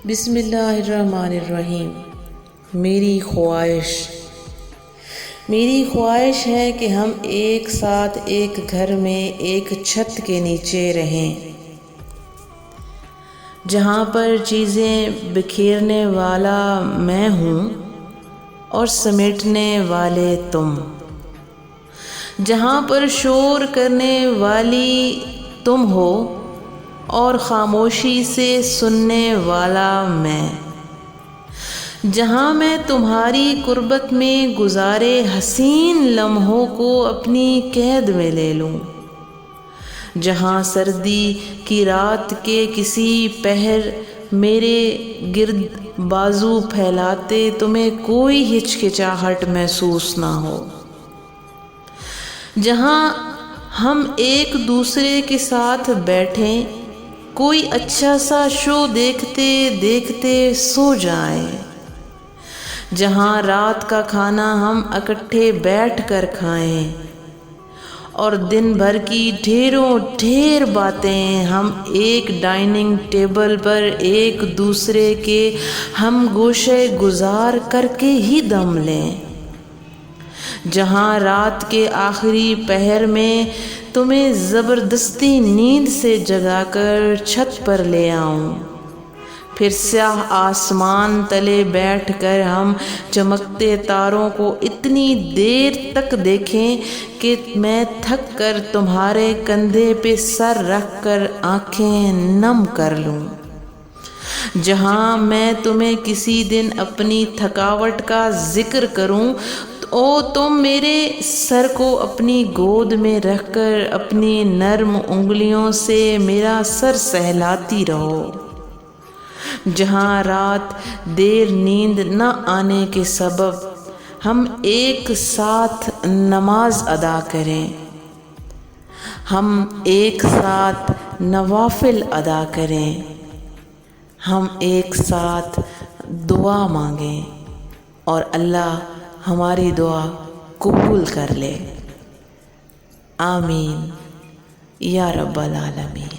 بسم اللہ الرحمن الرحیم۔ میری خواہش ہے کہ ہم ایک ساتھ ایک گھر میں ایک چھت کے نیچے رہیں، جہاں پر چیزیں بکھیرنے والا میں ہوں اور سمیٹنے والے تم، جہاں پر شور کرنے والی تم ہو اور خاموشی سے سننے والا میں، جہاں میں تمہاری قربت میں گزارے حسین لمحوں کو اپنی قید میں لے لوں، جہاں سردی کی رات کے کسی پہر میرے گرد بازو پھیلاتے تمہیں کوئی ہچکچاہٹ محسوس نہ ہو، جہاں ہم ایک دوسرے کے ساتھ بیٹھیں، کوئی اچھا سا شو دیکھتے دیکھتے سو جائیں، جہاں رات کا کھانا ہم اکٹھے بیٹھ کر کھائیں اور دن بھر کی ڈھیر باتیں ہم ایک ڈائننگ ٹیبل پر ایک دوسرے کے ہم گوشے گزار کر کے ہی دم لیں، جہاں رات کے آخری پہر میں تمہیں زبردستی نیند سے جگا کر چھت پر لے آؤں، پھر سیاہ آسمان تلے بیٹھ کر ہم چمکتے تاروں کو اتنی دیر تک دیکھیں کہ میں تھک کر تمہارے کندھے پہ سر رکھ کر آنکھیں نم کر لوں، جہاں میں تمہیں کسی دن اپنی تھکاوٹ کا ذکر کروں تم میرے سر کو اپنی گود میں رکھ کر اپنی نرم انگلیوں سے میرا سر سہلاتی رہو، جہاں رات دیر نیند نہ آنے کے سبب ہم ایک ساتھ نماز ادا کریں، ہم ایک ساتھ نوافل ادا کریں، ہم ایک ساتھ دعا مانگیں اور اللہ ہماری دعا قبول کر لے، آمین یا رب العالمین۔